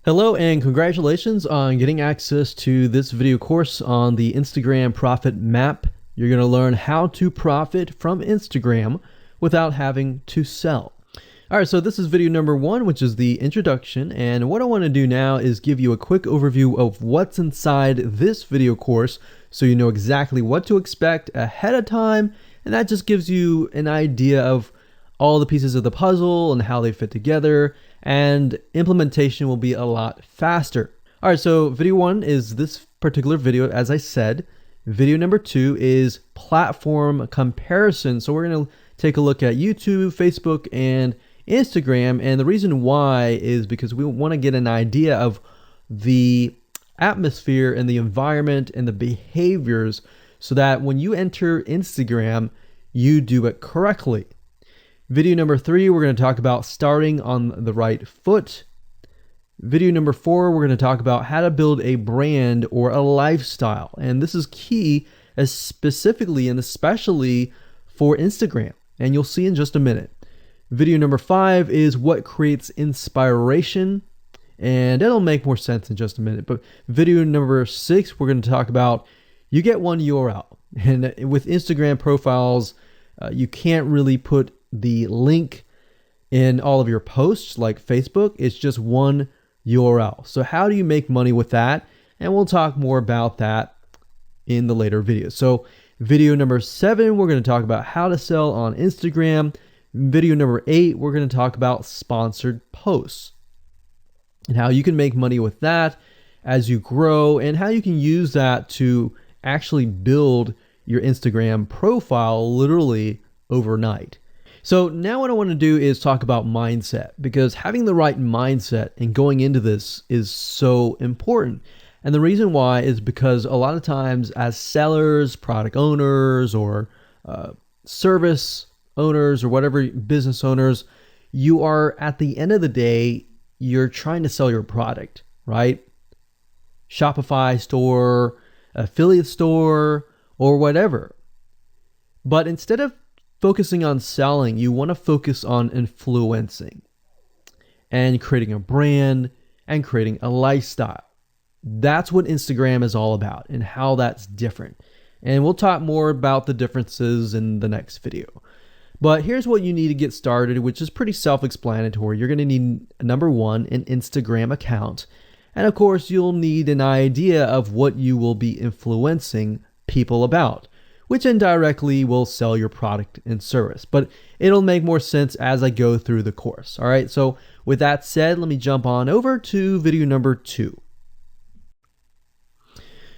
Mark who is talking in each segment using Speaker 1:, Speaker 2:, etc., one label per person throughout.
Speaker 1: Hello and congratulations on getting access to this video course on the Instagram Profit Map. You're going to learn how to profit from Instagram without having to sell. All right, so this is video number 1, which is the introduction. And what I want to do now is give you a quick overview of what's inside this video course so you know exactly what to expect ahead of time. And that just gives you an idea of all the pieces of the puzzle and how they fit together, and implementation will be a lot faster. All right, so video 1 is this particular video, as I said. Video number 2 is platform comparison. So we're going to take a look at YouTube, Facebook, and Instagram. And the reason why is because we want to get an idea of the atmosphere and the environment and the behaviors so that when you enter Instagram, you do it correctly. Video number 3, we're going to talk about starting on the right foot. Video number 4, we're going to talk about how to build a brand or a lifestyle. And this is key, as specifically and especially for Instagram. And you'll see in just a minute. Video number 5 is what creates inspiration. And it'll make more sense in just a minute. But video number 6, we're going to talk about you get one URL. And with Instagram profiles, you can't really put the link in all of your posts like Facebook. It's just one URL. So how do you make money with that? And we'll talk more about that in the later videos. So video number 7, we're going to talk about how to sell on Instagram. Video number 8, we're going to talk about sponsored posts and how you can make money with that as you grow, and how you can use that to actually build your Instagram profile literally overnight. So now what I want to do is talk about mindset, because having the right mindset and going into this is so important. And the reason why is because a lot of times as sellers, product owners, or service owners, or whatever business owners, you are, at the end of the day, you're trying to sell your product, right? Shopify store, affiliate store, or whatever. But instead of focusing on selling, you want to focus on influencing and creating a brand and creating a lifestyle. That's what Instagram is all about and how that's different. And we'll talk more about the differences in the next video. But here's what you need to get started, which is pretty self-explanatory. You're going to need, number 1, an Instagram account. And of course, you'll need an idea of what you will be influencing people about, which indirectly will sell your product and service. But it'll make more sense as I go through the course. All right, so with that said, let me jump on over to video number 2.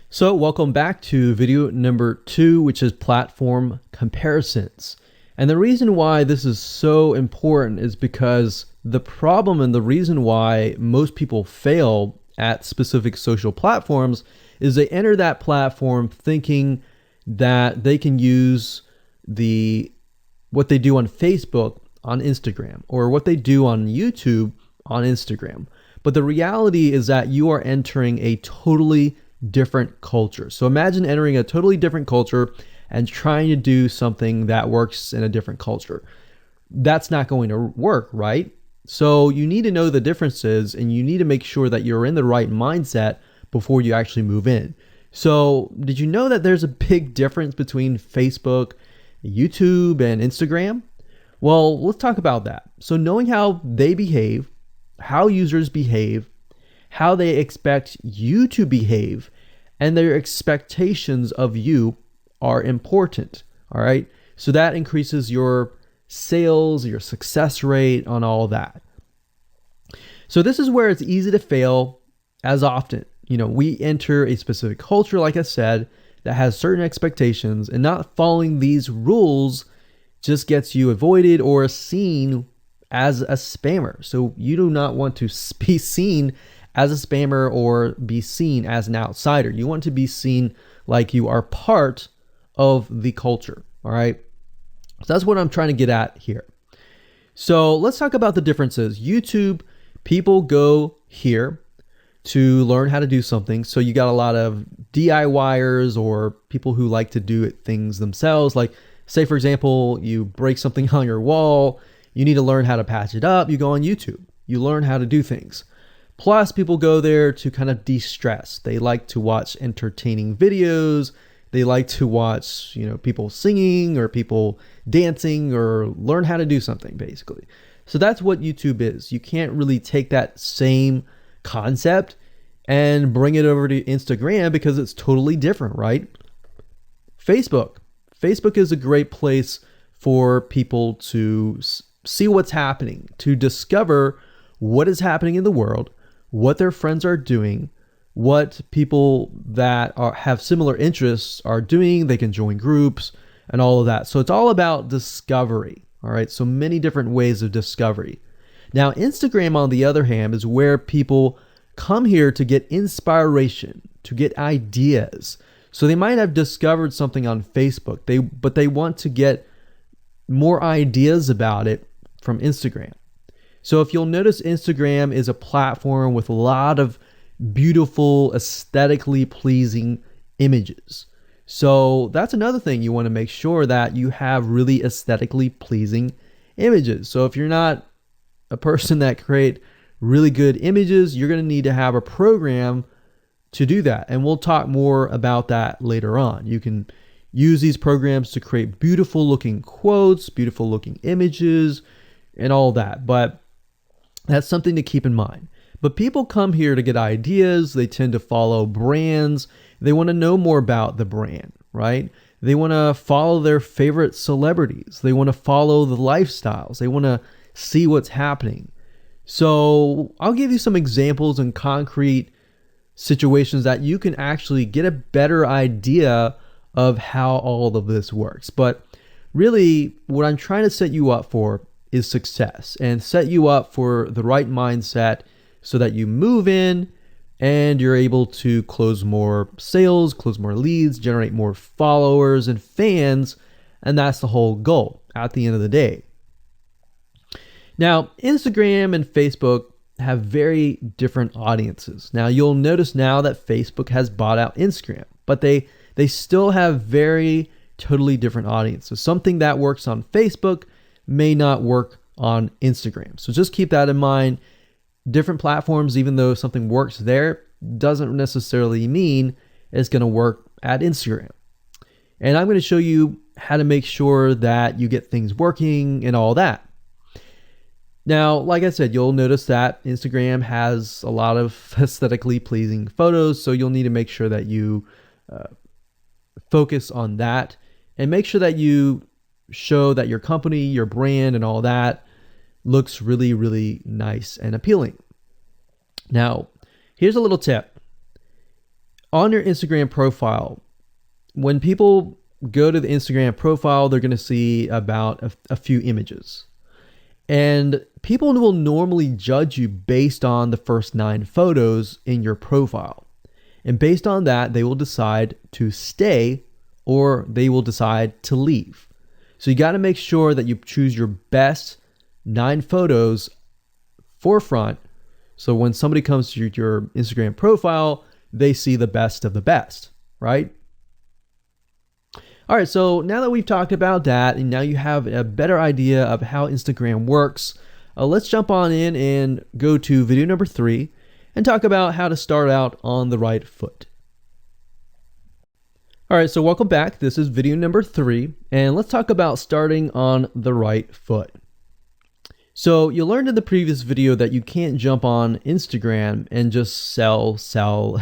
Speaker 1: So welcome back to video number 2, which is platform comparisons. And the reason why this is so important is because the problem and the reason why most people fail at specific social platforms is they enter that platform thinking that they can use what they do on Facebook on Instagram, or what they do on YouTube on Instagram. But the reality is that you are entering a totally different culture. So imagine entering a totally different culture and trying to do something that works in a different culture. That's not going to work, right? So you need to know the differences, and you need to make sure that you're in the right mindset before you actually move in. So did you know that there's a big difference between Facebook, YouTube, and Instagram? Well, let's talk about that. So knowing how they behave, how users behave, how they expect you to behave, and their expectations of you are important. All right. So that increases your sales, your success rate on all that. So this is where it's easy to fail as often. We enter a specific culture, like I said, that has certain expectations, and not following these rules just gets you avoided or seen as a spammer. So you do not want to be seen as a spammer or be seen as an outsider. You want to be seen like you are part of the culture. All right. So that's what I'm trying to get at here. So let's talk about the differences. YouTube, people go here to learn how to do something. So you got a lot of DIYers, or people who like to do things themselves. Like, say, for example, you break something on your wall, you need to learn how to patch it up. You go on YouTube, you learn how to do things. Plus, people go there to kind of de-stress. They like to watch entertaining videos. They like to watch, people singing or people dancing or learn how to do something, basically. So that's what YouTube is. You can't really take that same concept and bring it over to Instagram because it's totally different, right? Facebook is a great place for people to see what's happening, to discover what is happening in the world, what their friends are doing, what people that have similar interests are doing. They can join groups and all of that. So it's all about discovery. All right. So many different ways of discovery. Now, Instagram, on the other hand, is where people come here to get inspiration, to get ideas. So they might have discovered something on Facebook, but they want to get more ideas about it from Instagram. So if you'll notice, Instagram is a platform with a lot of beautiful, aesthetically pleasing images. So that's another thing. You want to make sure that you have really aesthetically pleasing images. So if you're not a person that create really good images, you're going to need to have a program to do that. And we'll talk more about that later on. You can use these programs to create beautiful looking quotes, beautiful looking images, and all that. But that's something to keep in mind. But people come here to get ideas. They tend to follow brands. They want to know more about the brand, right? They want to follow their favorite celebrities. They want to follow the lifestyles. They want to see what's happening. So I'll give you some examples and concrete situations that you can actually get a better idea of how all of this works. But really, what I'm trying to set you up for is success, and set you up for the right mindset so that you move in and you're able to close more sales, close more leads, generate more followers and fans. And that's the whole goal at the end of the day. Now, Instagram and Facebook have very different audiences. Now, you'll notice now that Facebook has bought out Instagram, but they still have very totally different audiences. Something that works on Facebook may not work on Instagram. So just keep that in mind. Different platforms, even though something works there, doesn't necessarily mean it's going to work at Instagram. And I'm going to show you how to make sure that you get things working and all that. Now, like I said, you'll notice that Instagram has a lot of aesthetically pleasing photos, so you'll need to make sure that you focus on that and make sure that you show that your company, your brand, and all that looks really, really nice and appealing. Now, here's a little tip. On your Instagram profile, when people go to the Instagram profile, they're going to see about a few images. And people will normally judge you based on the first 9 photos in your profile. And based on that, they will decide to stay or they will decide to leave. So you got to make sure that you choose your best 9 photos forefront. So when somebody comes to your Instagram profile, they see the best of the best, right? All right, so now that we've talked about that, and now you have a better idea of how Instagram works, let's jump on in and go to video number 3 and talk about how to start out on the right foot. All right, so welcome back. This is video number 3, and let's talk about starting on the right foot. So you learned in the previous video that you can't jump on Instagram and just sell,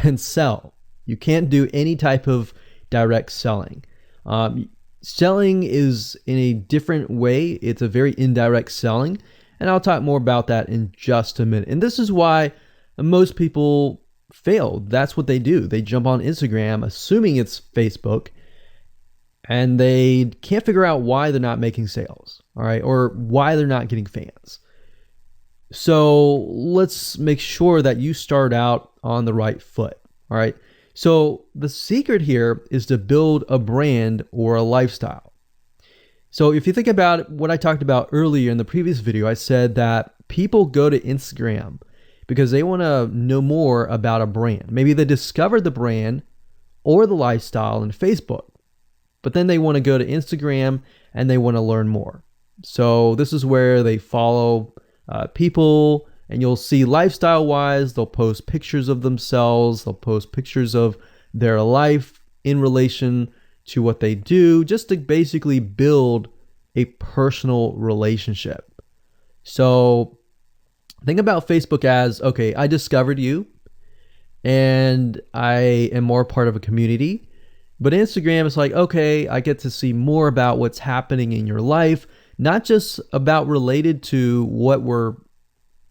Speaker 1: and sell. You can't do any type of direct selling. Selling is in a different way. It's a very indirect selling, and I'll talk more about that in just a minute. And this is why most people fail. That's what they do. They jump on Instagram assuming it's Facebook, and they can't figure out why they're not making sales, all right, or why they're not getting fans. So let's make sure that you start out on the right foot, all right? So the secret here is to build a brand or a lifestyle. So if you think about what I talked about earlier in the previous video, I said that people go to Instagram because they want to know more about a brand. Maybe they discovered the brand or the lifestyle in Facebook, but then they want to go to Instagram and they want to learn more. So this is where they follow people And you'll see lifestyle wise, they'll post pictures of themselves, they'll post pictures of their life in relation to what they do, just to basically build a personal relationship. So think about Facebook as, okay, I discovered you and I am more part of a community. But Instagram is like, okay, I get to see more about what's happening in your life, not just about related to what we're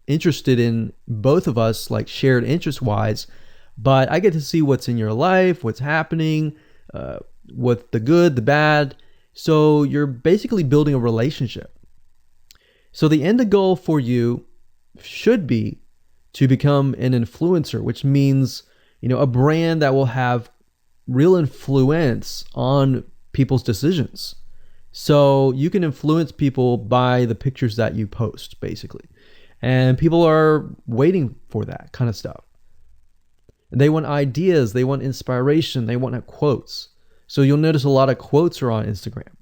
Speaker 1: interested in, both of us, like shared interest wise, but I get to see what's in your life, what's happening, what the good, the bad. So you're basically building a relationship. So the end goal for you should be to become an influencer, which means, a brand that will have real influence on people's decisions. So you can influence people by the pictures that you post, basically. And people are waiting for that kind of stuff. They want ideas, they want inspiration, they want quotes. So you'll notice a lot of quotes are on Instagram.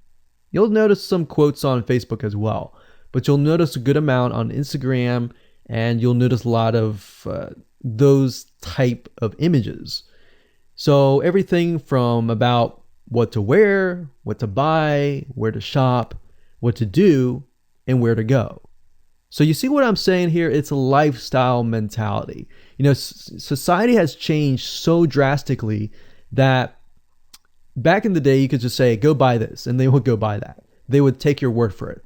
Speaker 1: You'll notice some quotes on Facebook as well, but you'll notice a good amount on Instagram, and you'll notice a lot of those type of images. So everything from about what to wear, what to buy, where to shop, what to do, and where to go. So you see what I'm saying here? It's a lifestyle mentality. Society has changed so drastically that back in the day, you could just say, go buy this, and they would go buy that. They would take your word for it.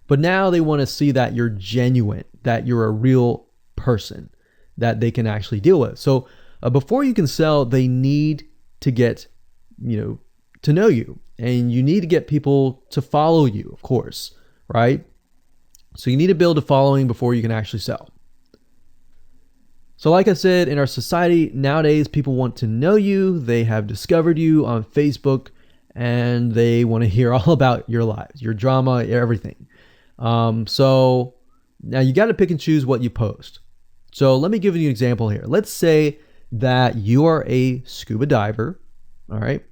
Speaker 1: But now they want to see that you're genuine, that you're a real person that they can actually deal with. So before you can sell, they need to get, to know you, and you need to get people to follow you, of course, right? So you need to build a following before you can actually sell. So like I said, in our society nowadays, people want to know you. They have discovered you on Facebook, and they want to hear all about your lives, your drama, everything. So now you got to pick and choose what you post. So let me give you an example here. Let's say that you are a scuba diver, all right?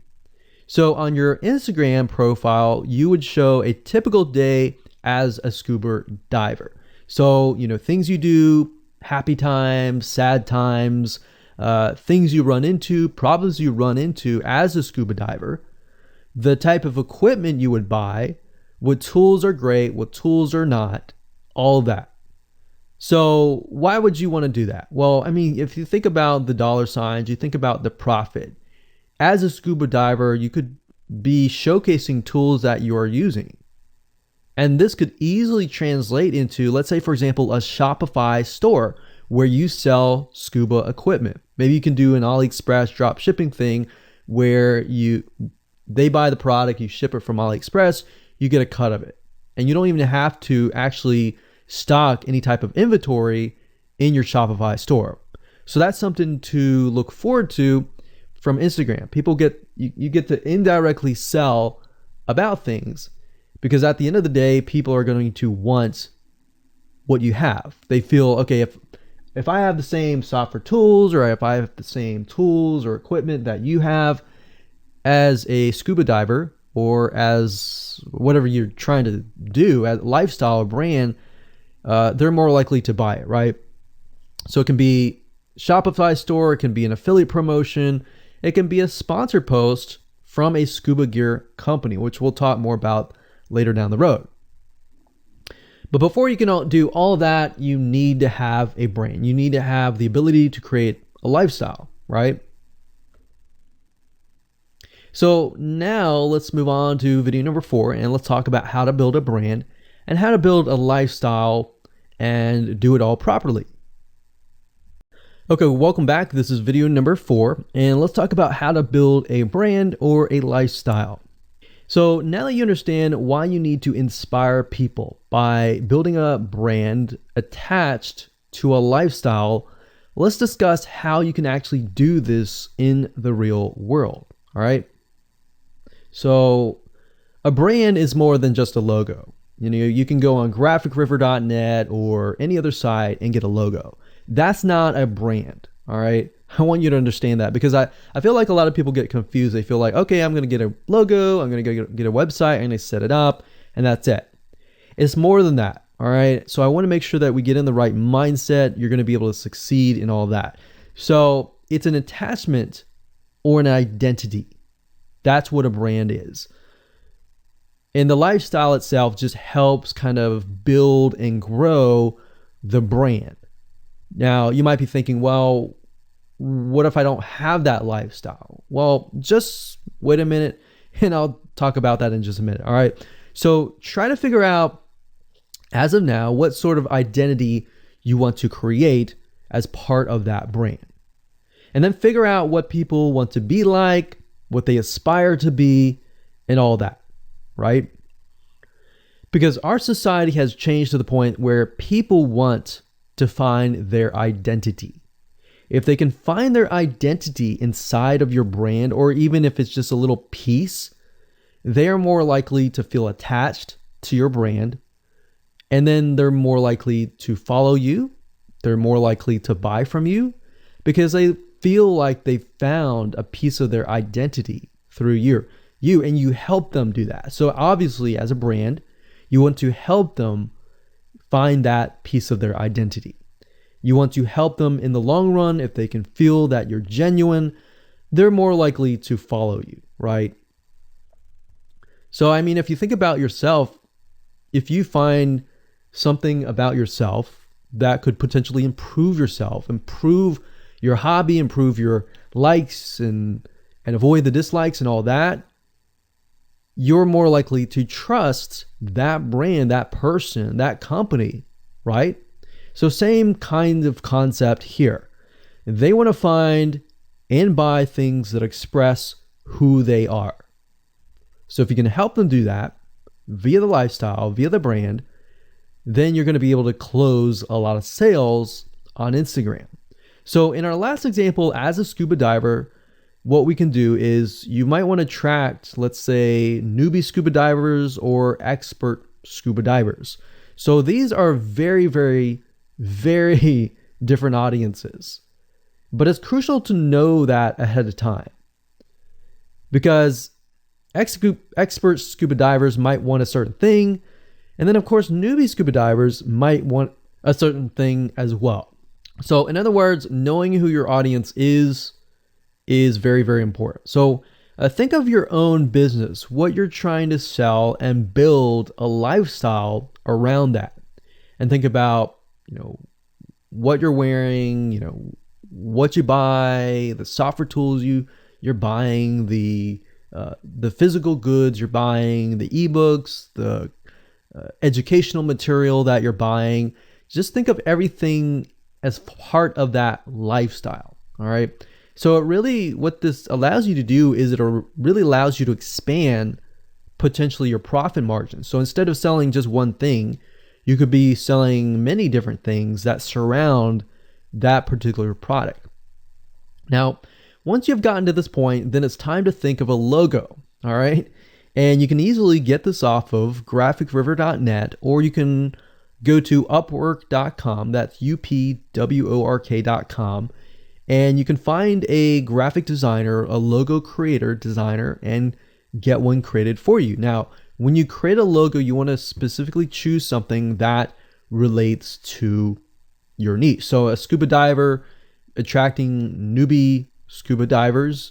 Speaker 1: So on your Instagram profile, you would show a typical day as a scuba diver. So, things you do, happy times, sad times, things you run into, problems you run into as a scuba diver, the type of equipment you would buy, what tools are great, what tools are not, all that. So why would you want to do that? Well, if you think about the dollar signs, you think about the profit. As a scuba diver, you could be showcasing tools that you are using. And this could easily translate into, let's say, for example, a Shopify store where you sell scuba equipment. Maybe you can do an AliExpress drop shipping thing where they buy the product, you ship it from AliExpress, you get a cut of it. And you don't even have to actually stock any type of inventory in your Shopify store. So that's something to look forward to from Instagram. You get to indirectly sell about things, because at the end of the day, people are going to want what you have. They feel, okay, if I have the same software tools, or if I have the same tools or equipment that you have as a scuba diver, or as whatever you're trying to do, as lifestyle or brand, they're more likely to buy it, right? So it can be Shopify store, it can be an affiliate promotion, it can be a sponsor post from a scuba gear company, which we'll talk more about later down the road. But before you can do all that, you need to have a brand. You need to have the ability to create a lifestyle, right? So now let's move on to video number 4, and let's talk about how to build a brand and how to build a lifestyle and do it all properly. Okay, welcome back. This is video number 4, and let's talk about how to build a brand or a lifestyle. So now that you understand why you need to inspire people by building a brand attached to a lifestyle, let's discuss how you can actually do this in the real world, all right? So a brand is more than just a logo. You can go on graphicriver.net or any other site and get a logo. That's not a brand, all right? I want you to understand that, because I feel like a lot of people get confused. They feel like, okay, I'm going to get a logo, I'm going to get a website, I'm going to set it up, and that's it. It's more than that. All right. So I want to make sure that we get in the right mindset. You're going to be able to succeed in all that. So it's an attachment or an identity. That's what a brand is. And the lifestyle itself just helps kind of build and grow the brand. Now, you might be thinking, well, what if I don't have that lifestyle? Well, just wait a minute and I'll talk about that in just a minute. All right. So try to figure out, as of now, what sort of identity you want to create as part of that brand. And then figure out what people want to be like, what they aspire to be, and all that, right? Because our society has changed to the point where people want to find their identity. If they can find their identity inside of your brand, or even if it's just a little piece, they are more likely to feel attached to your brand. And then they're more likely to follow you. They're more likely to buy from you because they feel like they found a piece of their identity through you, and you help them do that. So obviously, as a brand, you want to help them find that piece of their identity. You want to help them in the long run. If they can feel that you're genuine, they're more likely to follow you, right? So, I mean, if you think about yourself, if you find something about yourself that could potentially improve yourself, improve your hobby, improve your likes and avoid the dislikes and all that, you're more likely to trust that brand, that person, that company, right? So same kind of concept here. They want to find and buy things that express who they are. So if you can help them do that via the lifestyle, via the brand, then you're going to be able to close a lot of sales on Instagram. So in our last example, as a scuba diver, what we can do is you might want to attract, let's say, newbie scuba divers or expert scuba divers. So these are very, very, very different audiences. But it's crucial to know that ahead of time, because expert scuba divers might want a certain thing. And then, of course, newbie scuba divers might want a certain thing as well. So in other words, knowing who your audience is very, very important. So think of your own business, what you're trying to sell, and build a lifestyle around that. And think about, what you're wearing, what you buy, the software tools you're buying, the physical goods you're buying, the ebooks, the educational material that you're buying. Just think of everything as part of that lifestyle. All right. So what this allows you to do is it really allows you to expand potentially your profit margin. So instead of selling just one thing, you could be selling many different things that surround that particular product. Now, once you've gotten to this point, then it's time to think of a logo. All right. And you can easily get this off of graphicriver.net, or you can go to upwork.com. That's upwork.com. And you can find a graphic designer, a logo creator, designer, and get one created for you. Now, when you create a logo, you want to specifically choose something that relates to your niche. So a scuba diver attracting newbie scuba divers,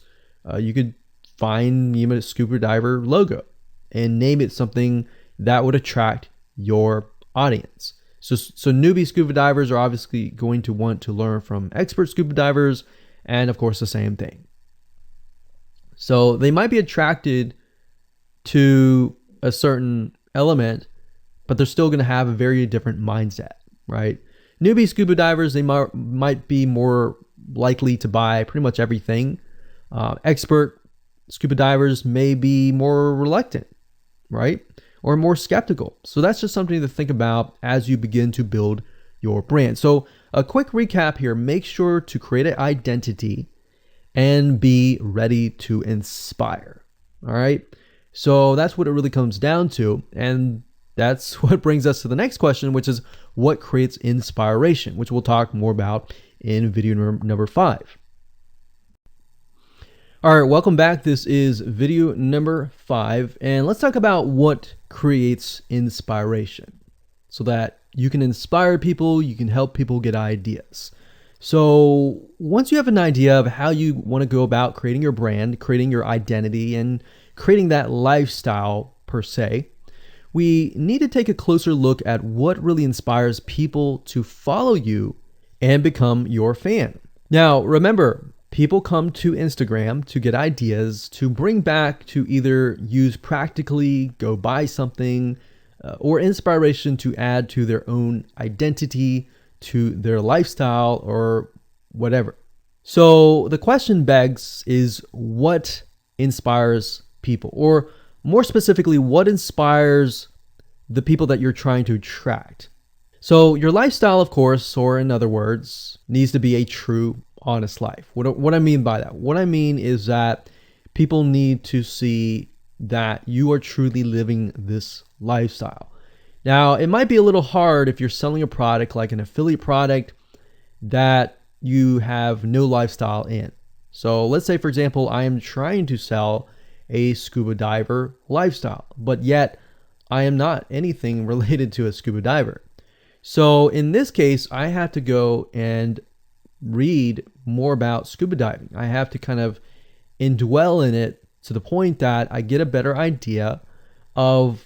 Speaker 1: you could find a scuba diver logo and name it something that would attract your audience. So newbie scuba divers are obviously going to want to learn from expert scuba divers, and of course the same thing. So they might be attracted to a certain element, but they're still going to have a very different mindset, right? Newbie scuba divers, they might be more likely to buy pretty much everything. Expert scuba divers may be more reluctant, right? Or more skeptical. So that's just something to think about as you begin to build your brand. So a quick recap here: make sure to create an identity and be ready to inspire. All right. So that's what it really comes down to. And that's what brings us to the next question, which is what creates inspiration, which we'll talk more about in video number 5. All right, welcome back. This is video number 5, and let's talk about what creates inspiration. so that you can inspire people, you can help people get ideas. So once you have an idea of how you want to go about creating your brand, creating your identity, and creating that lifestyle per se, we need to take a closer look at what really inspires people to follow you and become your fan. Now, remember, people come to Instagram to get ideas to bring back to either use practically, go buy something, or inspiration to add to their own identity, to their lifestyle, or whatever. So the question begs is, what inspires people? Or more specifically, what inspires the people that you're trying to attract? So your lifestyle, of course, or in other words, needs to be a true, honest life. What I mean by that? What I mean is that people need to see that you are truly living this lifestyle. Now, it might be a little hard if you're selling a product like an affiliate product that you have no lifestyle in. So let's say, for example, I am trying to sell a scuba diver lifestyle, but yet I am not anything related to a scuba diver. So in this case, I have to go and read more about scuba diving. I have to kind of indwell in it to the point that I get a better idea of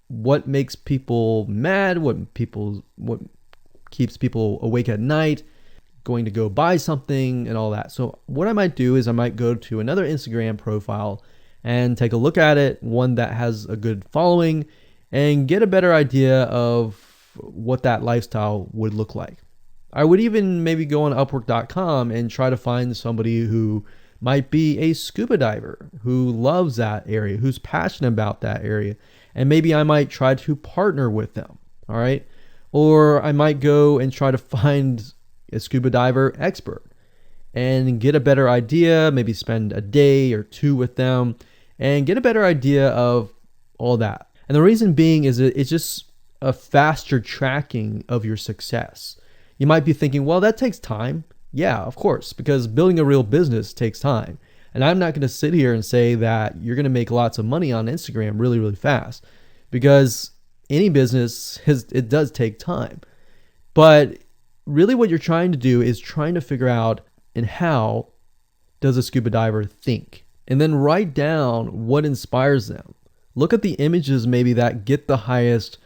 Speaker 1: what makes people mad, what keeps people awake at night, going to go buy something and all that. So what I might do is I might go to another Instagram profile and take a look at it, one that has a good following, and get a better idea of what that lifestyle would look like. I would even maybe go on Upwork.com and try to find somebody who might be a scuba diver, who loves that area, who's passionate about that area. And maybe I might try to partner with them, all right? Or I might go and try to find a scuba diver expert and get a better idea, maybe spend a day or two with them and get a better idea of all that. And the reason being is it's just a faster tracking of your success. You might be thinking, well, that takes time. Yeah, of course, because building a real business takes time. And I'm not going to sit here and say that you're going to make lots of money on Instagram really, really fast, because any business it does take time. But really what you're trying to do is trying to figure out, and how does a scuba diver think? And then write down what inspires them. Look at the images maybe that get the highest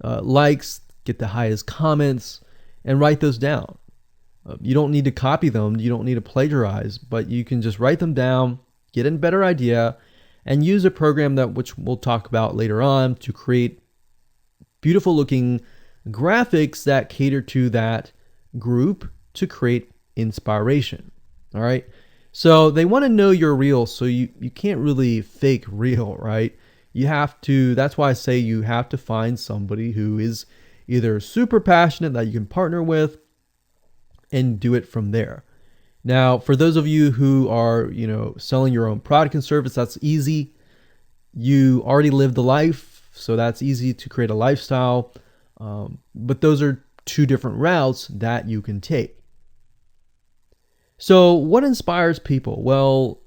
Speaker 1: likes, get the highest comments, and write those down. You don't need to copy them. You don't need to plagiarize, but you can just write them down, get a better idea, and use a program which we'll talk about later on to create beautiful looking graphics that cater to that group to create inspiration. All right. So they want to know you're real. So you can't really fake real, right? You have to, that's why I say you have to find somebody who is either super passionate that you can partner with and do it from there. Now, for those of you who are, selling your own product and service, that's easy. You already live the life, so that's easy to create a lifestyle. But those are two different routes that you can take. So what inspires people? Well,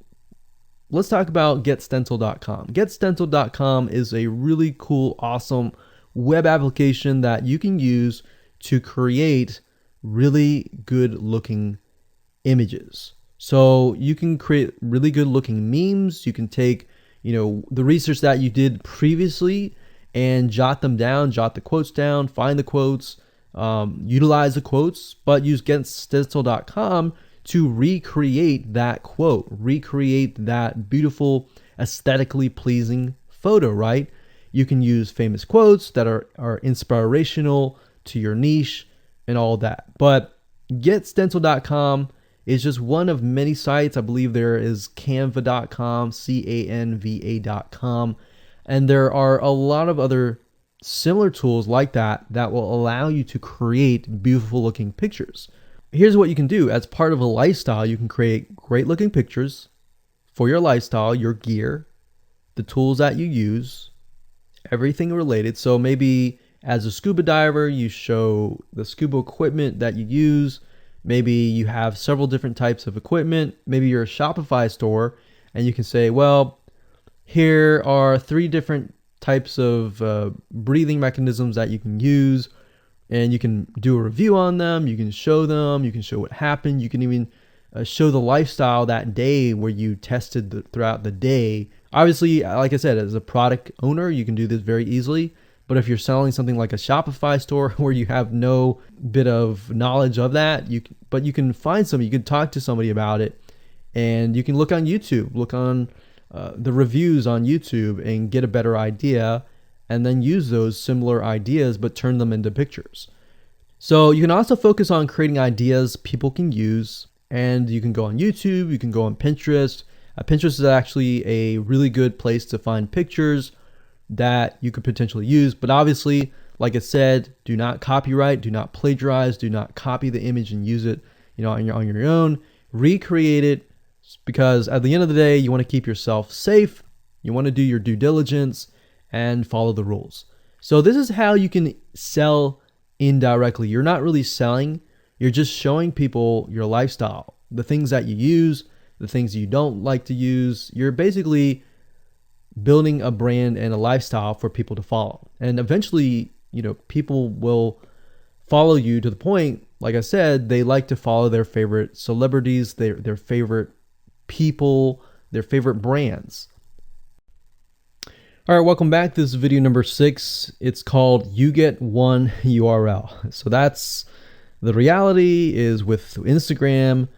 Speaker 1: let's talk about getstencil.com. Getstencil.com is a really cool, awesome web application that you can use to create really good looking images. So you can create really good looking memes. You can take, the research that you did previously and jot them down, jot the quotes down, find the quotes, utilize the quotes, but use getstencil.com to recreate that quote, recreate that beautiful, aesthetically pleasing photo, right? You can use famous quotes that are inspirational to your niche and all that. But getstencil.com is just one of many sites. I believe there is canva.com, canva.com, and there are a lot of other similar tools like that will allow you to create beautiful looking pictures. Here's what you can do. As part of a lifestyle, you can create great looking pictures for your lifestyle, your gear, the tools that you use, everything related. So maybe as a scuba diver, you show the scuba equipment that you use. Maybe you have several different types of equipment. Maybe you're a Shopify store and you can say, well, here are 3 different types of breathing mechanisms that you can use, and you can do a review on them. You can show them. You can show what happened. You can even show the lifestyle that day where you tested throughout the day. Obviously, like I said, as a product owner, you can do this very easily. But if you're selling something like a Shopify store where you have no bit of knowledge of that, you can find somebody, you can talk to somebody about it, and you can look on YouTube, look on the reviews on YouTube and get a better idea, and then use those similar ideas but turn them into pictures. So you can also focus on creating ideas people can use, and you can go on YouTube, you can go on Pinterest. Pinterest is actually a really good place to find pictures that you could potentially use. But obviously, like I said, do not copyright, do not plagiarize, do not copy the image and use it, on your own. Recreate it, because at the end of the day, you want to keep yourself safe. You want to do your due diligence and follow the rules. So this is how you can sell indirectly. You're not really selling, you're just showing people your lifestyle, the things that you use, the things you don't like to use. You're basically building a brand and a lifestyle for people to follow. And eventually, people will follow you to the point, like I said, they like to follow their favorite celebrities, their favorite people, their favorite brands. All right, welcome back. This is video number 6. It's called You Get One URL. So that's the reality is with Instagram,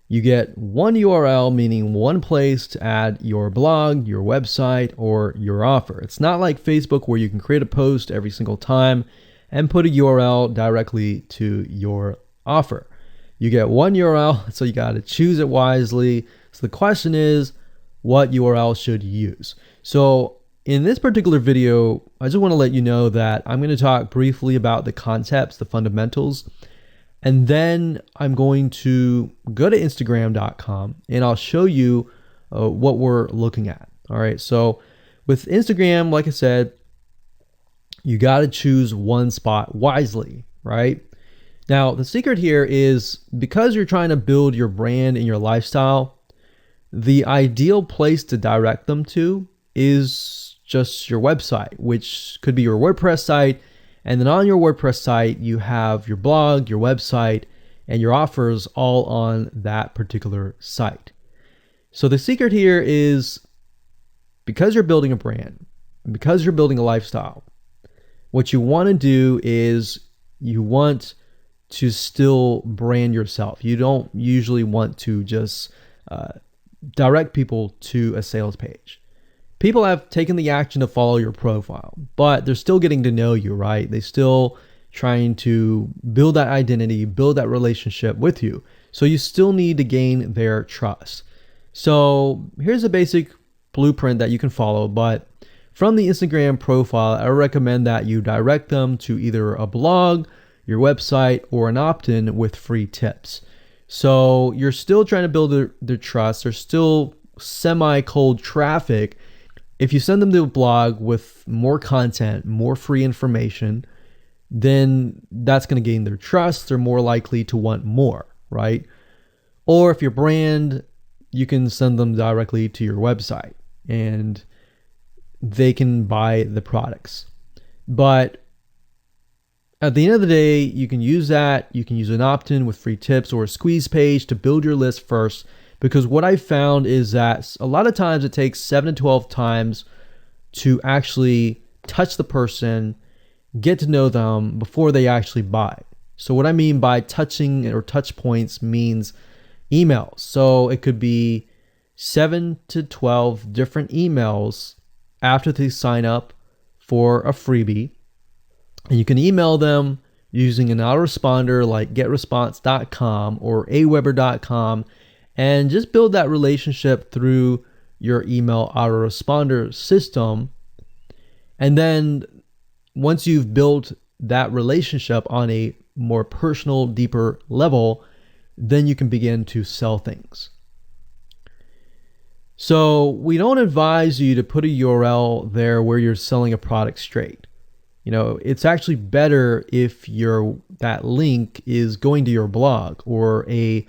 Speaker 1: you get one URL, meaning one place to add your blog, your website, or your offer. It's not like Facebook where you can create a post every single time and put a URL directly to your offer. You get one URL, so you got to choose it wisely. So the question is, what URL should you use? So in this particular video, I just want to let you know that I'm going to talk briefly about the concepts, the fundamentals, and then I'm going to go to Instagram.com and I'll show you what we're looking at. All right. So with Instagram, like I said, you got to choose one spot wisely, right? Now, the secret here is because you're trying to build your brand and your lifestyle, the ideal place to direct them to is just your website, which could be your WordPress site. And then on your WordPress site, you have your blog, your website, and your offers all on that particular site. So the secret here is because you're building a brand, because you're building a lifestyle, what you want to do is you want to still brand yourself. You don't usually want to just direct people to a sales page. People have taken the action to follow your profile, but they're still getting to know you, right? They're still trying to build that identity, build that relationship with you. So you still need to gain their trust. So here's a basic blueprint that you can follow, but from the Instagram profile, I recommend that you direct them to either a blog, your website, or an opt-in with free tips. So you're still trying to build their trust. There's still semi-cold traffic. If you send them to a blog with more content, more free information, then that's going to gain their trust. They're more likely to want more, right? Or if your brand, you can send them directly to your website and they can buy the products. But at the end of the day, you can use that. You can use an opt-in with free tips or a squeeze page to build your list first. Because what I found is that a lot of times it takes 7 to 12 times to actually touch the person, get to know them before they actually buy. So what I mean by touching or touch points means emails. So it could be 7 to 12 different emails after they sign up for a freebie. And you can email them using an autoresponder like getresponse.com or aweber.com. And just build that relationship through your email autoresponder system. And then once you've built that relationship on a more personal, deeper level, then you can begin to sell things. So we don't advise you to put a URL there where you're selling a product straight. It's actually better if that link is going to your blog or a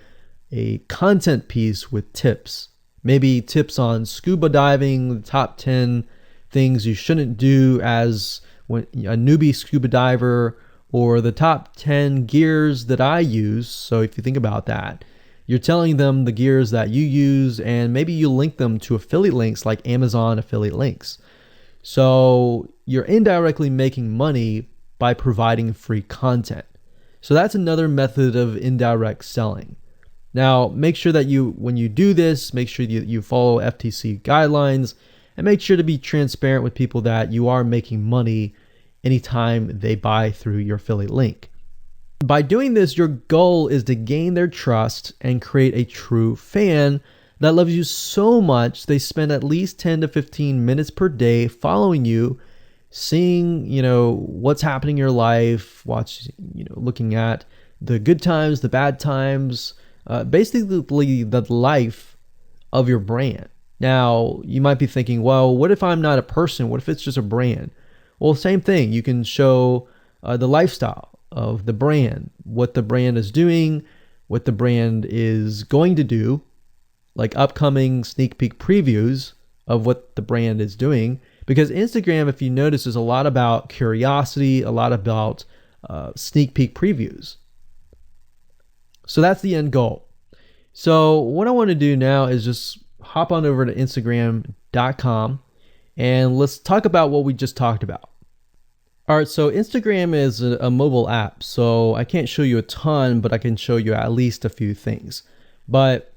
Speaker 1: content piece with tips, maybe tips on scuba diving, the top 10 things you shouldn't do as a newbie scuba diver, or the top 10 gears that I use. So if you think about that, you're telling them the gears that you use, and maybe you link them to affiliate links like Amazon affiliate links. So you're indirectly making money by providing free content. So that's another method of indirect selling. Now, make sure that when you do this, make sure you follow FTC guidelines, and make sure to be transparent with people that you are making money anytime they buy through your affiliate link. By doing this, your goal is to gain their trust and create a true fan that loves you so much they spend at least 10 to 15 minutes per day following you, seeing, what's happening in your life, looking at the good times, the bad times, basically the life of your brand. Now, you might be thinking, well, what if I'm not a person? What if it's just a brand? Well, same thing. You can show the lifestyle of the brand, what the brand is doing, what the brand is going to do, like upcoming sneak peek previews of what the brand is doing. Because Instagram, if you notice, is a lot about curiosity, a lot about sneak peek previews. So that's the end goal. So what I want to do now is just hop on over to Instagram.com and let's talk about what we just talked about. All right, so Instagram is a mobile app, so I can't show you a ton, but I can show you at least a few things. But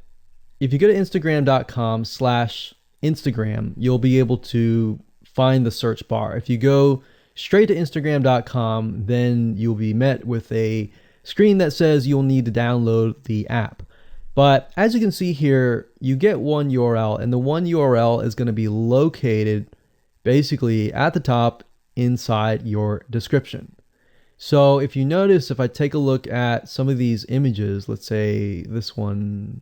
Speaker 1: if you go to Instagram.com/Instagram, you'll be able to find the search bar. If you go straight to Instagram.com, then you'll be met with a screen that says you'll need to download the app. But as you can see here, you get one URL, and the one URL is going to be located basically at the top inside your description. So if you notice, if I take a look at some of these images, let's say this one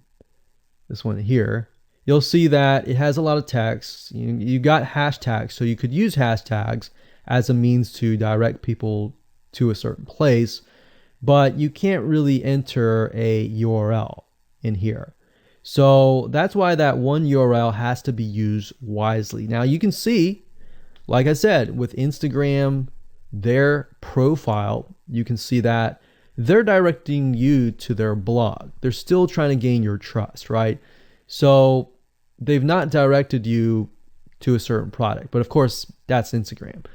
Speaker 1: here, you'll see that it has a lot of text. You got hashtags, so you could use hashtags as a means to direct people to a certain place, but you can't really enter a URL in here. So that's why that one URL has to be used wisely. Now you can see, like I said, with Instagram, their profile, you can see that they're directing you to their blog. They're still trying to gain your trust, right? So they've not directed you to a certain product, but of course that's Instagram.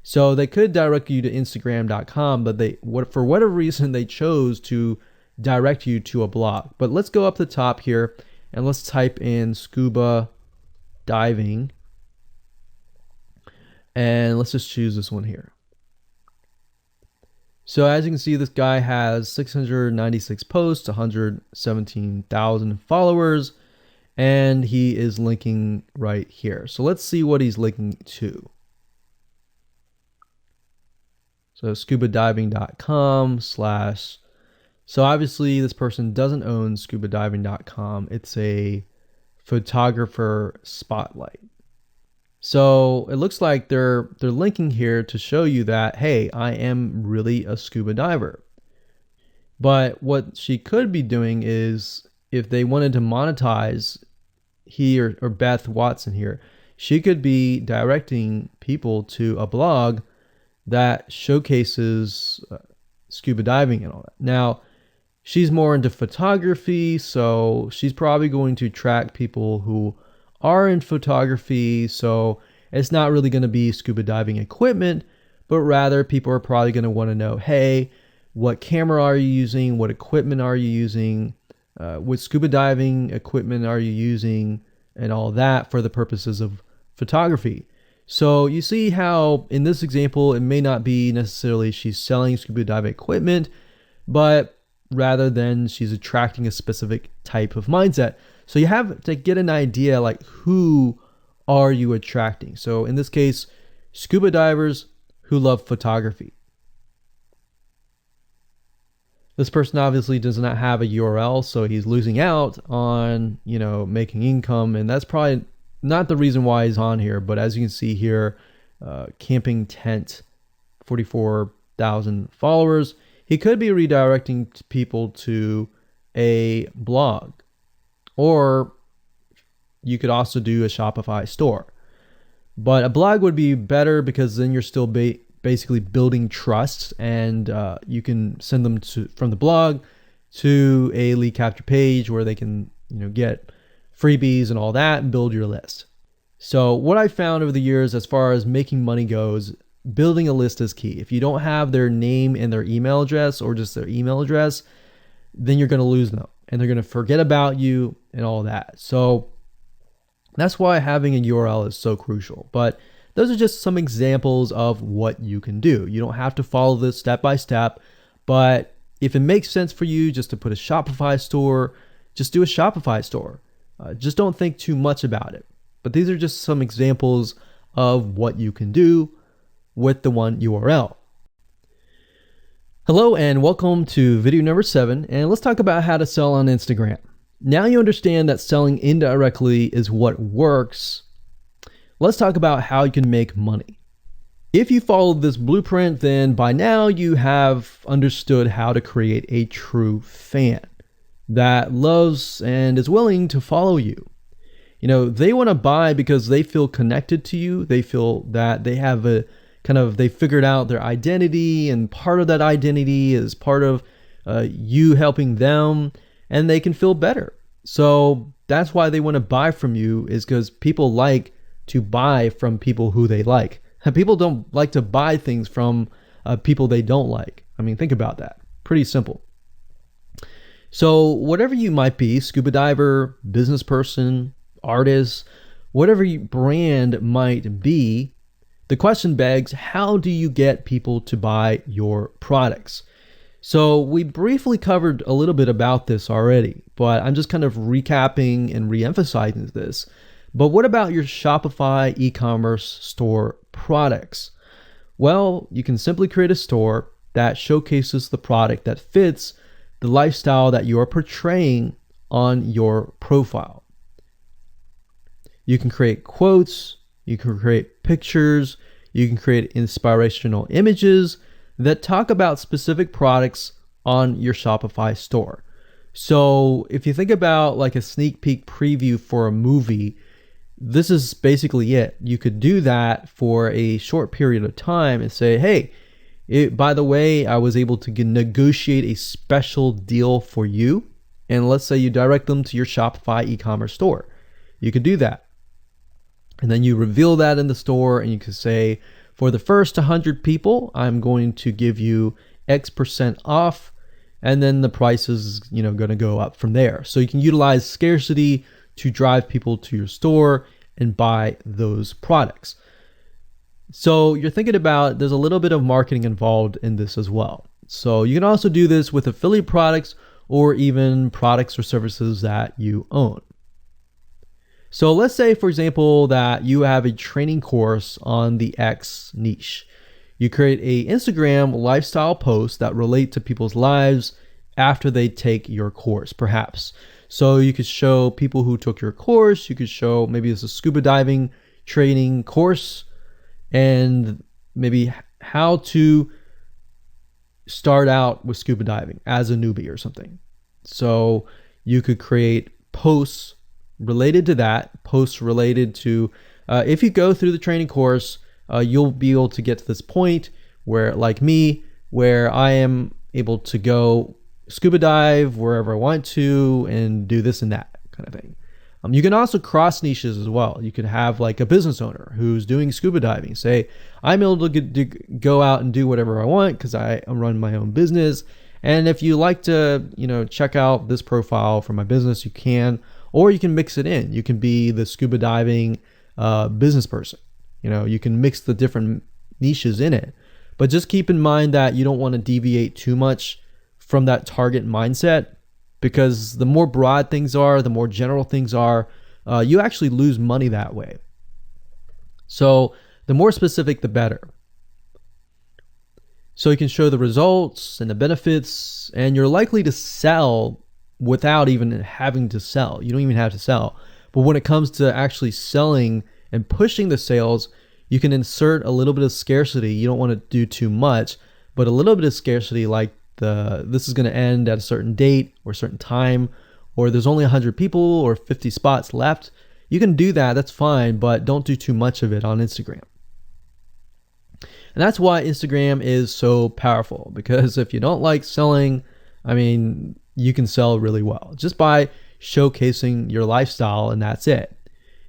Speaker 1: So they could direct you to Instagram.com, but for whatever reason, they chose to direct you to a blog. But let's go up the top here and let's type in scuba diving. And let's just choose this one here. So as you can see, this guy has 696 posts, 117,000 followers, and he is linking right here. So let's see what he's linking to. So scubadiving.com/. So obviously this person doesn't own scubadiving.com. It's a photographer spotlight. So it looks like they're linking here to show you that, hey, I am really a scuba diver. But what she could be doing is, if they wanted to monetize, he or Beth Watson here, she could be directing people to a blog that showcases scuba diving and all that. Now, she's more into photography, so she's probably going to track people who are in photography. So it's not really going to be scuba diving equipment, but rather people are probably going to want to know, hey, what camera are you using? What equipment are you using? What scuba diving equipment are you using? And all that for the purposes of photography. So you see how in this example, it may not be necessarily she's selling scuba diving equipment, but rather than she's attracting a specific type of mindset. So you have to get an idea, like, who are you attracting? So in this case, scuba divers who love photography. This person obviously does not have a URL, so he's losing out on, making income, and that's probably not the reason why he's on here. But as you can see here, camping tent, 44,000 followers. He could be redirecting people to a blog, or you could also do a Shopify store. But a blog would be better because then you're still basically building trust, and you can send them from the blog to a lead capture page where they can get freebies and all that and build your list. So what I found over the years as far as making money goes, building a list is key. If you don't have their name and their email address, or just their email address, then you're going to lose them and they're going to forget about you and all that. So that's why having a URL is so crucial. But those are just some examples of what you can do. You don't have to follow this step by step, but if it makes sense for you just to put a Shopify store, just do a Shopify store. Just don't think too much about it. But these are just some examples of what you can do with the one URL. Hello and welcome to video number 7, and let's talk about how to sell on Instagram. Now you understand that selling indirectly is what works. Let's talk about how you can make money. If you followed this blueprint, then by now you have understood how to create a true fan that loves and is willing to follow you. They want to buy because they feel connected to you. They feel that they have they figured out their identity, and part of that identity is part of you helping them, and they can feel better. So that's why they want to buy from you, is because people like to buy from people who they like. People don't like to buy things from people they don't like. I mean, think about that. Pretty simple. So whatever you might be, scuba diver, business person, artist, whatever your brand might be, the question begs, how do you get people to buy your products? So we briefly covered a little bit about this already, but I'm just kind of recapping and re-emphasizing this. But what about your Shopify e-commerce store products? Well, you can simply create a store that showcases the product that fits the lifestyle that you are portraying on your profile. You can create quotes, you can create pictures, you can create inspirational images that talk about specific products on your Shopify store. So if you think about like a sneak peek preview for a movie, this is basically it. You could do that for a short period of time and say, hey, by the way, I was able to negotiate a special deal for you. And let's say you direct them to your Shopify e-commerce store. You could do that. And then you reveal that in the store, and you can say, for the first 100 people, I'm going to give you X% off, and then the price is going to go up from there. So you can utilize scarcity to drive people to your store and buy those products. So you're thinking about, there's a little bit of marketing involved in this as well. So you can also do this with affiliate products or even products or services that you own. So let's say, for example, that you have a training course on the X niche. You create a Instagram lifestyle post that relate to people's lives after they take your course, perhaps. So you could show people who took your course, you could show maybe it's a scuba diving training course, and maybe how to start out with scuba diving as a newbie or something. So you could create posts related to that, posts related to, if you go through the training course, you'll be able to get to this point where, like me, where I am able to go scuba dive wherever I want to and do this and that kind of thing. You can also cross niches as well. You could have like a business owner who's doing scuba diving say, I'm able to go out and do whatever I want because I run my own business. And if you like to, check out this profile for my business, you can. Or you can mix it in. You can be the scuba diving business person. You can mix the different niches in it. But just keep in mind that you don't want to deviate too much from that target mindset, because the more broad things are, the more general things are, you actually lose money that way. So the more specific, the better. So you can show the results and the benefits, and you're likely to sell without even having to sell. You don't even have to sell. But when it comes to actually selling and pushing the sales, you can insert a little bit of scarcity. You don't want to do too much, but a little bit of scarcity, like this is going to end at a certain date or a certain time, or there's only 100 people or 50 spots left. you can do that, that's fine, but don't do too much of it on Instagram. And that's why Instagram is so powerful, because if you don't like selling, I mean, you can sell really well just by showcasing your lifestyle, and that's it.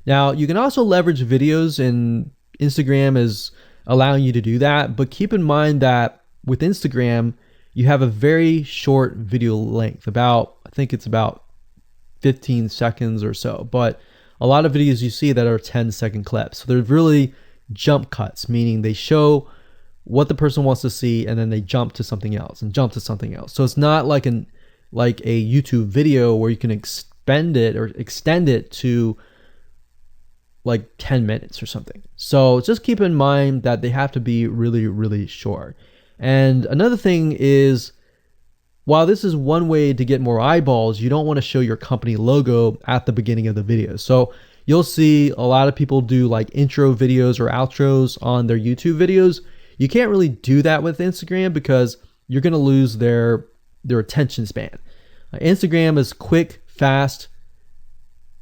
Speaker 1: Now, you can also leverage videos, and Instagram is allowing you to do that, but keep in mind that with Instagram, you have a very short video length, I think it's about 15 seconds or so, but a lot of videos you see that are 10-second clips. So they're really jump cuts, meaning they show what the person wants to see and then they jump to something else and jump to something else. So it's not like a YouTube video where you can extend it to like 10 minutes or something. So just keep in mind that they have to be really, really short. And another thing is, while this is one way to get more eyeballs, you don't want to show your company logo at the beginning of the video. So you'll see a lot of people do like intro videos or outros on their YouTube videos. You can't really do that with Instagram because you're going to lose their attention span. Instagram is quick, fast,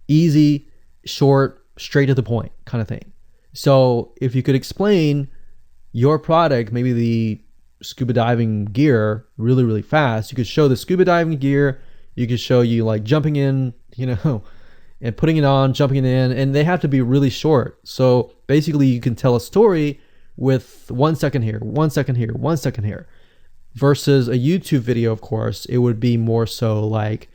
Speaker 1: easy, short, straight to the point kind of thing. So if you could explain your product, maybe the scuba diving gear, really, really fast, you could show the scuba diving gear, you could show you like jumping in, and putting it on, jumping in, and they have to be really short. So basically you can tell a story with 1 second here, 1 second here, 1 second here, versus a YouTube video. Of course, it would be more so like,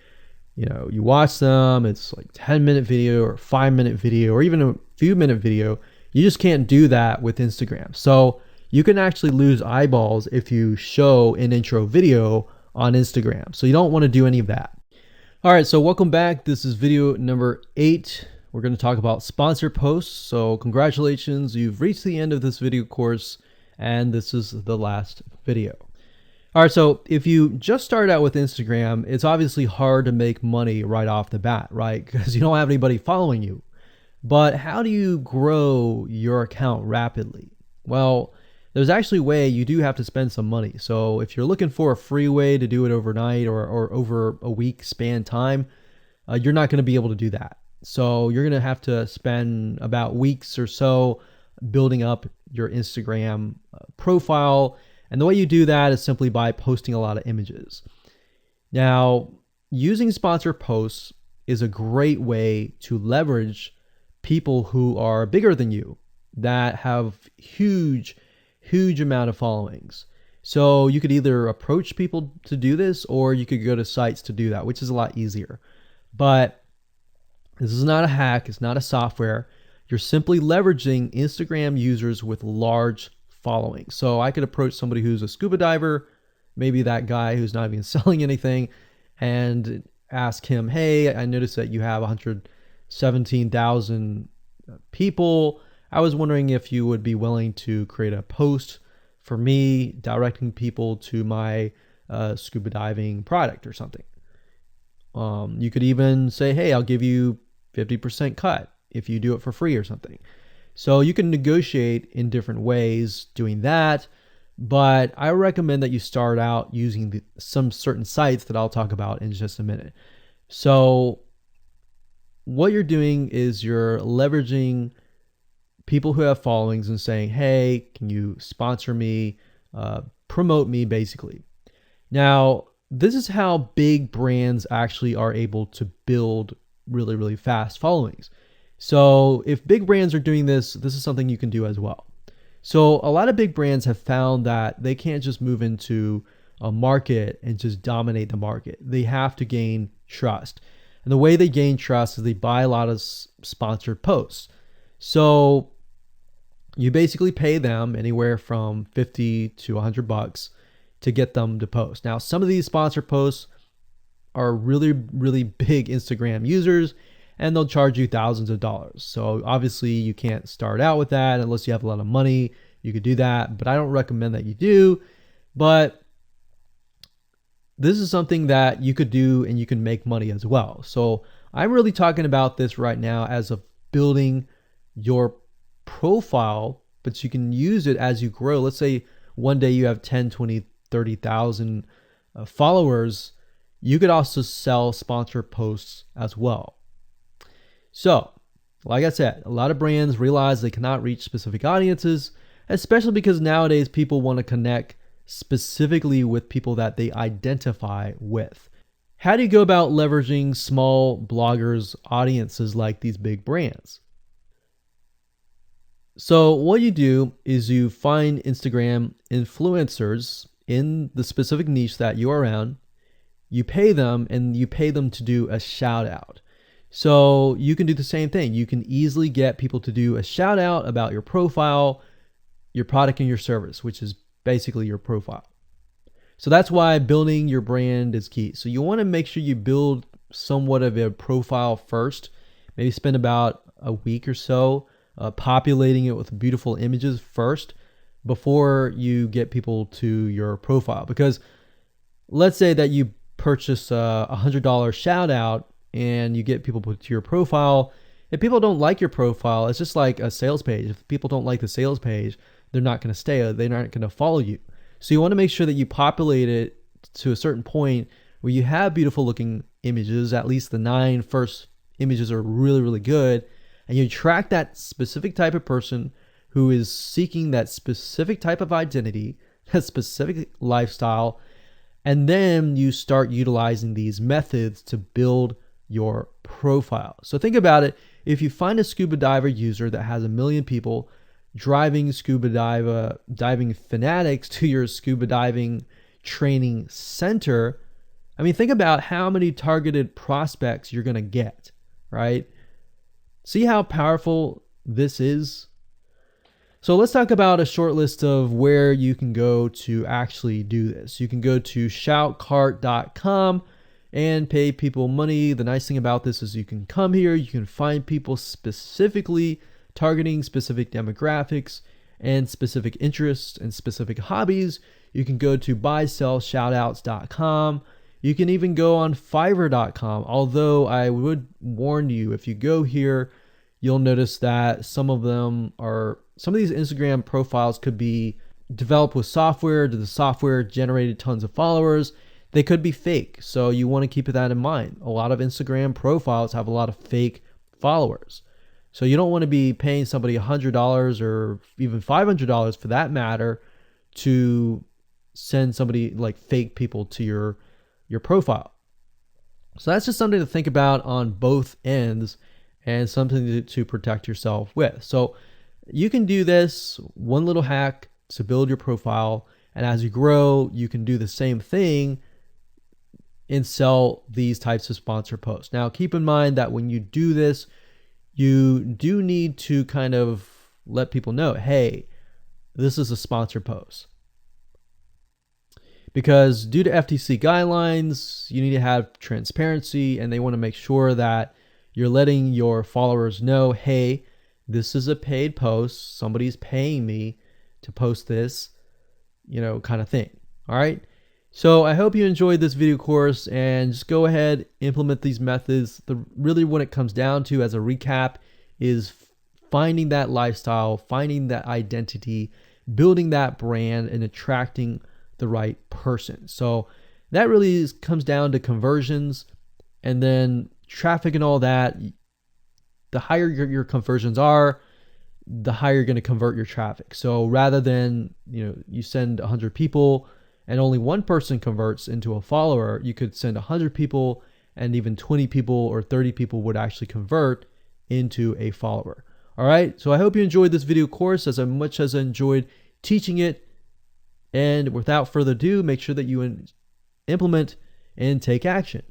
Speaker 1: you watch them, it's like 10-minute video or 5-minute video or even a few minute video. You just can't do that with Instagram. So you can actually lose eyeballs if you show an intro video on Instagram. So you don't want to do any of that. All right, so welcome back. This is video number 8. We're going to talk about sponsor posts. So congratulations, you've reached the end of this video course, and this is the last video. All right, so if you just start out with Instagram, it's obviously hard to make money right off the bat, right? Because you don't have anybody following you. But how do you grow your account rapidly? Well, there's actually a way. You do have to spend some money. So if you're looking for a free way to do it overnight or over a week span time, you're not going to be able to do that. So you're going to have to spend about weeks or so building up your Instagram profile. And the way you do that is simply by posting a lot of images. Now, using sponsor posts is a great way to leverage people who are bigger than you, that have huge amount of followings. So you could either approach people to do this, or you could go to sites to do that, which is a lot easier. But this is not a hack. It's not a software. You're simply leveraging Instagram users with large followings. So I could approach somebody who's a scuba diver, maybe that guy who's not even selling anything, and ask him, hey, I noticed that you have 117,000 people. I was wondering if you would be willing to create a post for me directing people to my scuba diving product or something. You could even say, hey, I'll give you 50% cut if you do it for free or something. So you can negotiate in different ways doing that. But I recommend that you start out using some certain sites that I'll talk about in just a minute. So what you're doing is you're leveraging people who have followings and saying, hey, can you sponsor me, promote me, basically. Now, this is how big brands actually are able to build really, really fast followings. So if big brands are doing this, this is something you can do as well. So a lot of big brands have found that they can't just move into a market and just dominate the market. They have to gain trust. And the way they gain trust is they buy a lot of sponsored posts. So you basically pay them anywhere from $50 to $100 to get them to post. Now, some of these sponsored posts are really, really big Instagram users, and they'll charge you thousands of dollars. So obviously you can't start out with that unless you have a lot of money. You could do that, but I don't recommend that you do. But this is something that you could do and you can make money as well. So I'm really talking about this right now as of building your profile, but you can use it as you grow. Let's say one day you have 10, 20, 30,000 followers. You could also sell sponsor posts as well. So Like I said, a lot of brands realize they cannot reach specific audiences, especially because nowadays people want to connect specifically with people that they identify with. How do you go about leveraging small bloggers' audiences like these big brands? So what you do is you find Instagram influencers in the specific niche that you are in. You pay them, and you pay them to do a shout out. So you can do the same thing. You can easily get people to do a shout out about your profile, your product, and your service, which is basically your profile. So that's why building your brand is key. So you want to make sure you build somewhat of a profile first. Maybe spend about a week or so populating it with beautiful images first before you get people to your profile. Because let's say that you purchase a $100 shout out and you get people to your profile. If people don't like your profile, it's just like a sales page. If people don't like the sales page, they're not going to stay. They're not going to follow you. So you want to make sure that you populate it to a certain point where you have beautiful looking images. At least the 9 first images are really, really good. And you attract that specific type of person who is seeking that specific type of identity, that specific lifestyle. And then you start utilizing these methods to build your profile. So think about it. If you find a scuba diver user that has 1 million people driving scuba diving fanatics to your scuba diving training center, I mean, think about how many targeted prospects you're going to get, right? See how powerful this is? So let's talk about a short list of where you can go to actually do this. You can go to shoutcart.com and pay people money. The nice thing about this is you can come here, you can find people specifically targeting specific demographics and specific interests and specific hobbies. You can go to buysellshoutouts.com. You can even go on fiverr.com. Although I would warn you, if you go here, you'll notice that some of these Instagram profiles could be developed with software. The software generated tons of followers. They could be fake. So you want to keep that in mind. A lot of Instagram profiles have a lot of fake followers. So you don't want to be paying somebody $100 or even $500 for that matter to send somebody like fake people to your profile. So that's just something to think about on both ends and something to protect yourself with. So you can do this one little hack to build your profile. And as you grow, you can do the same thing and sell these types of sponsor posts. Now, keep in mind that when you do this, you do need to kind of let people know, hey, this is a sponsor post. Because due to FTC guidelines, you need to have transparency, and they want to make sure that you're letting your followers know, hey, this is a paid post. Somebody's paying me to post this, kind of thing. All right. So I hope you enjoyed this video course, and just go ahead, implement these methods. Really what it comes down to as a recap is finding that lifestyle, finding that identity, building that brand, and attracting the right person. So that really comes down to conversions, and then traffic and all that. The higher your conversions are, the higher you're going to convert your traffic. So rather than, you send 100 people and only one person converts into a follower, you could send 100 people and even 20 people or 30 people would actually convert into a follower. All right. So I hope you enjoyed this video course as much as I enjoyed teaching it. And without further ado, make sure that you implement and take action.